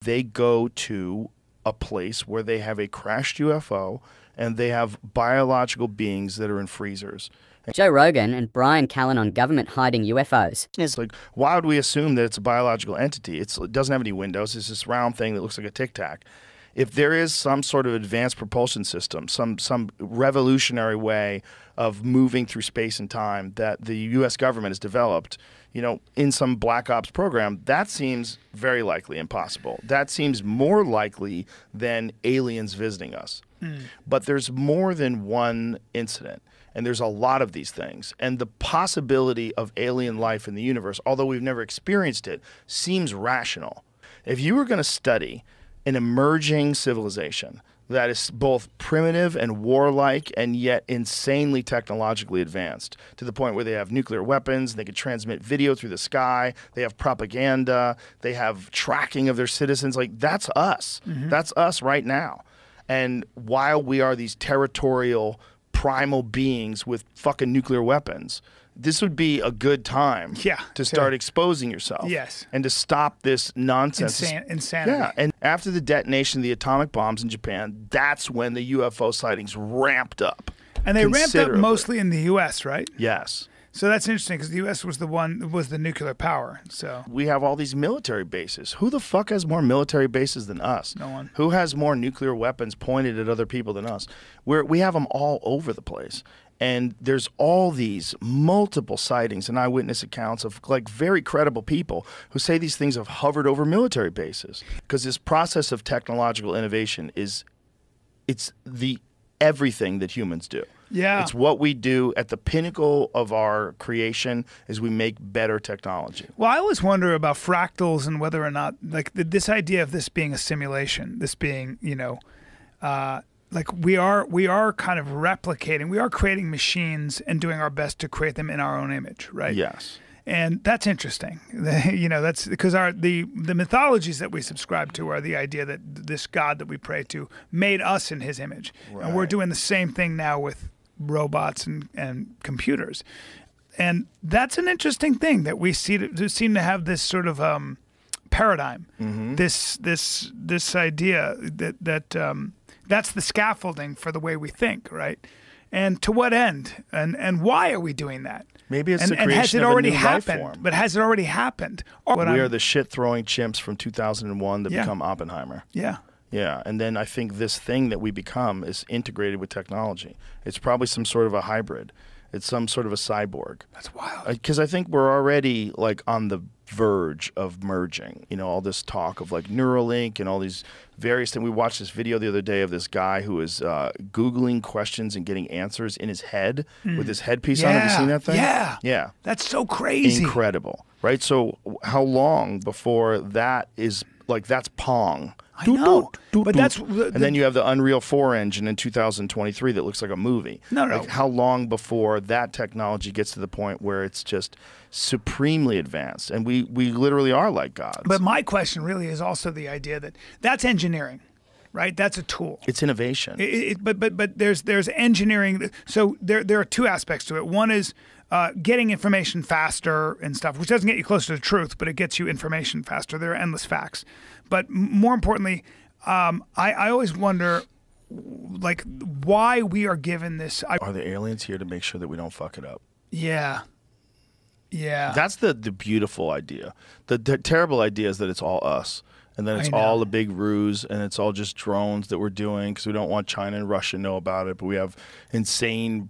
They go to a place where they have a crashed UFO and they have biological beings that are in freezers. Joe Rogan and Brian Callen on government hiding UFOs. It's like, why would we assume that it's a biological entity? It doesn't have any windows. It's this round thing that looks like a Tic Tac. If there is some sort of advanced propulsion system, some revolutionary way of moving through space and time that the U.S. government has developed, you know, in some black ops program, that seems very likely and possible. That seems more likely than aliens visiting us. But there's more than one incident. And there's a lot of these things. And the possibility of alien life in the universe, although we've never experienced it, seems rational. If you were going to study an emerging civilization that is both primitive and warlike and yet insanely technologically advanced to the point where they have nuclear weapons, they can transmit video through the sky, they have propaganda, they have tracking of their citizens, like that's us. That's us right now. And while we are these territorial primal beings with fucking nuclear weapons, this would be a good time to start exposing yourself. And to stop this nonsense. Insanity. Yeah, and after the detonation of the atomic bombs in Japan, that's when the UFO sightings ramped up. And they ramped up mostly in the U.S., right? Yes. So that's interesting because the U.S. was the nuclear power. So we have all these military bases. Who the fuck has more military bases than us? No one. Who has more nuclear weapons pointed at other people than us? We have them all over the place. And there's all these multiple sightings and eyewitness accounts of like very credible people who say these things have hovered over military bases. Because this process of technological innovation it's the everything that humans do. Yeah. It's what we do at the pinnacle of our creation is we make better technology. Well, I always wonder about fractals and whether or not, like, this idea of this being a simulation, this being, you know, like we are kind of replicating, we are creating machines and doing our best to create them in our own image, right? Yes. And that's interesting. You know, that's because the mythologies that we subscribe to are the idea that this God that we pray to made us in his image. Right. And we're doing the same thing now with robots and computers. And that's an interesting thing that we seem to have this sort of paradigm, this idea that that's the scaffolding for the way we think, right? And to what end? And why are we doing that? Maybe it's the creation and has it of already a new happened? life form. But has it already happened? We are the shit-throwing chimps from 2001 that become Oppenheimer. Yeah. Yeah, and then I think this thing that we become is integrated with technology. It's probably some sort of a hybrid. It's some sort of a cyborg. That's wild. Because I think we're already like on the verge of merging. You know, all this talk of like Neuralink and all these various things. We watched this video the other day of this guy who was Googling questions and getting answers in his head with his headpiece on. Have you seen that thing? Yeah. Yeah. That's so crazy. Incredible. Right? So how long before that is like that's Pong? I know, but that's and then you have the Unreal 4 engine in 2023 that looks like a movie. No. Like how long before that technology gets to the point where it's just supremely advanced, and we literally are like gods. But my question really is also the idea that that's engineering, right? That's a tool. It's innovation. But there's engineering. So there are two aspects to it. One is getting information faster and stuff, which doesn't get you closer to truth, but it gets you information faster. There are endless facts. But more importantly, I always wonder, like, why we are given this. Are the aliens here to make sure that we don't fuck it up? Yeah. Yeah. That's the beautiful idea. The terrible idea is that it's all us. And then it's all a big ruse, and it's all just drones that we're doing because we don't want China and Russia to know about it. But we have insane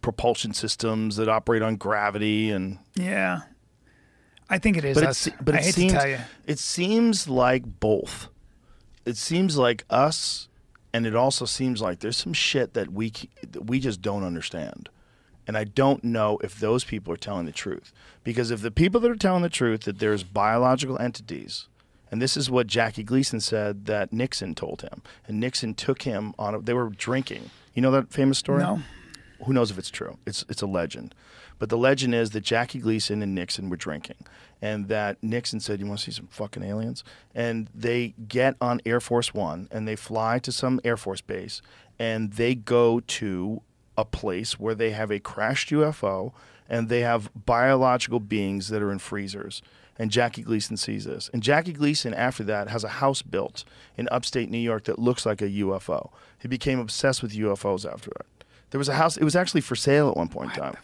propulsion systems that operate on gravity and I think it is us. But I hate to tell you. It seems like both. It seems like us, and it also seems like there's some shit that we just don't understand. And I don't know if those people are telling the truth. Because if the people that are telling the truth that there's biological entities, and this is what Jackie Gleason said that Nixon told him, and Nixon took him on they were drinking. You know that famous story? No. Who knows if it's true? It's a legend. But the legend is that Jackie Gleason and Nixon were drinking, and that Nixon said, "You want to see some fucking aliens?" And they get on Air Force One, and they fly to some Air Force base, and they go to a place where they have a crashed UFO, and they have biological beings that are in freezers. And Jackie Gleason sees this. And Jackie Gleason, after that, has a house built in upstate New York that looks like a UFO. He became obsessed with UFOs after it. There was a house, it was actually for sale at one point in time.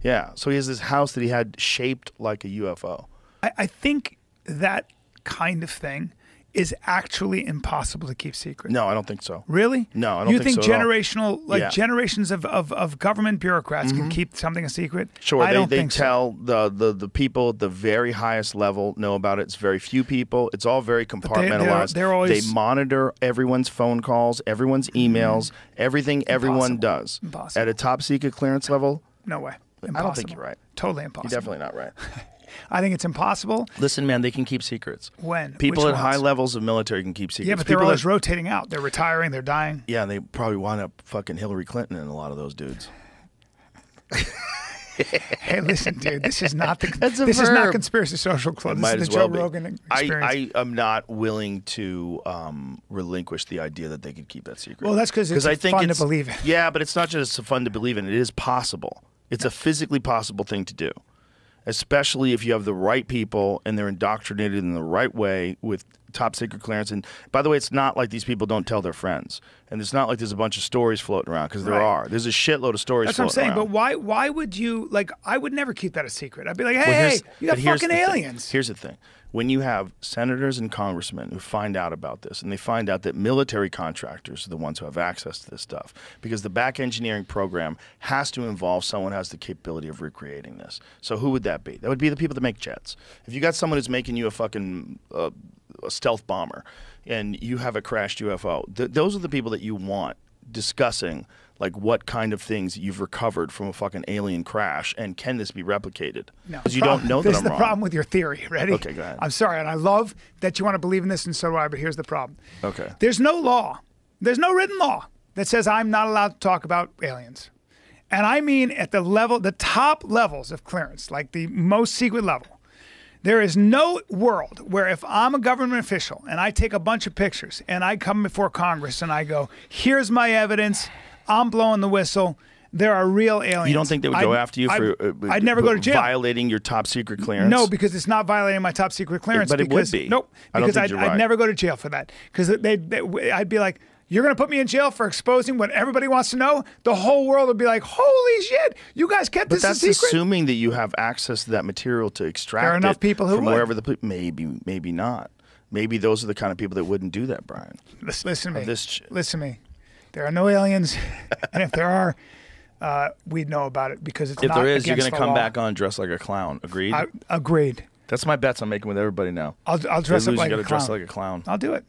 Yeah, so he has this house that he had shaped like a UFO. I think that kind of thing is actually impossible to keep secret. No, I don't think so. Really? No, I don't think so. You think at all. generational, like Yeah. generations of government bureaucrats can keep something a secret? Sure, I don't they think so. tell the people at the very highest level know about it. It's very few people. It's all very compartmentalized. they're always- They monitor everyone's phone calls, everyone's emails, everything everyone does. Impossible. At a top secret clearance level, No way. Impossible. I don't think you're right. Totally You're impossible. definitely not right. I think it's impossible. Listen, man, they can keep secrets. When? People Which at high ones? levels of military can keep secrets. Yeah, but they're People always that- rotating out. They're retiring. They're dying. Yeah, and they probably wind up fucking Hillary Clinton and a lot of those dudes. Hey, listen, dude. This is not the. That's a this is not verb. Conspiracy Social Club. This Might is as the well Joe be. Rogan experience. I am not willing to relinquish the idea that they could keep that secret. Well, that's 'cause it's I think fun to it's- believe in. Yeah, but it's not just fun to believe in. It is possible. It's a physically possible thing to do, especially if you have the right people and they're indoctrinated in the right way with top secret clearance. And by the way, it's not like these people don't tell their friends. And it's not like there's a bunch of stories floating around, because there Right. are. There's a shitload of stories That's what I'm floating saying. around. But why would you, like, I would never keep that a secret. I'd be like, Well, hey, you got but here's fucking the thing. aliens. Here's the thing. When you have senators and congressmen who find out about this, and they find out that military contractors are the ones who have access to this stuff, because the back engineering program has to involve someone who has the capability of recreating this. So who would that be? That would be the people that make jets. If you got someone who's making you a fucking a stealth bomber, and you have a crashed UFO, those are the people that you want discussing like what kind of things you've recovered from a fucking alien crash, and can this be replicated? No, Because you don't know that This I'm is the wrong. problem with your theory. Ready? Okay, go ahead. I'm sorry, and I love that you want to believe in this, and so do I, but here's the problem. Okay. There's no law. There's no written law that says I'm not allowed to talk about aliens. And I mean at the level, the top levels of clearance, like the most secret level. There is no world where if I'm a government official and I take a bunch of pictures and I come before Congress and I go, here's my evidence, I'm blowing the whistle, there are real aliens. You don't think they would go after you for I'd never go to jail. violating your top secret clearance? No, because it's not violating my top secret clearance. But it would because, be. Nope. I don't Because think I'd, you're I'd right. never go to jail for that. Because I'd be like, you're going to put me in jail for exposing what everybody wants to know? The whole world would be like, holy shit, you guys kept But this a that's secret? assuming that you have access to that material to extract There are enough it people who from would. wherever the maybe not. Maybe those are the kind of people that wouldn't do that, Brian. Listen to me. This Listen to me. There are no aliens. And if there are, we'd know about it because it's if not there is, you're going to come back on dressed like a clown. Agreed? Agreed. That's my bets I'm making with everybody now. I'll If dress they up lose, like you a gotta dress clown. like a clown. I'll do it.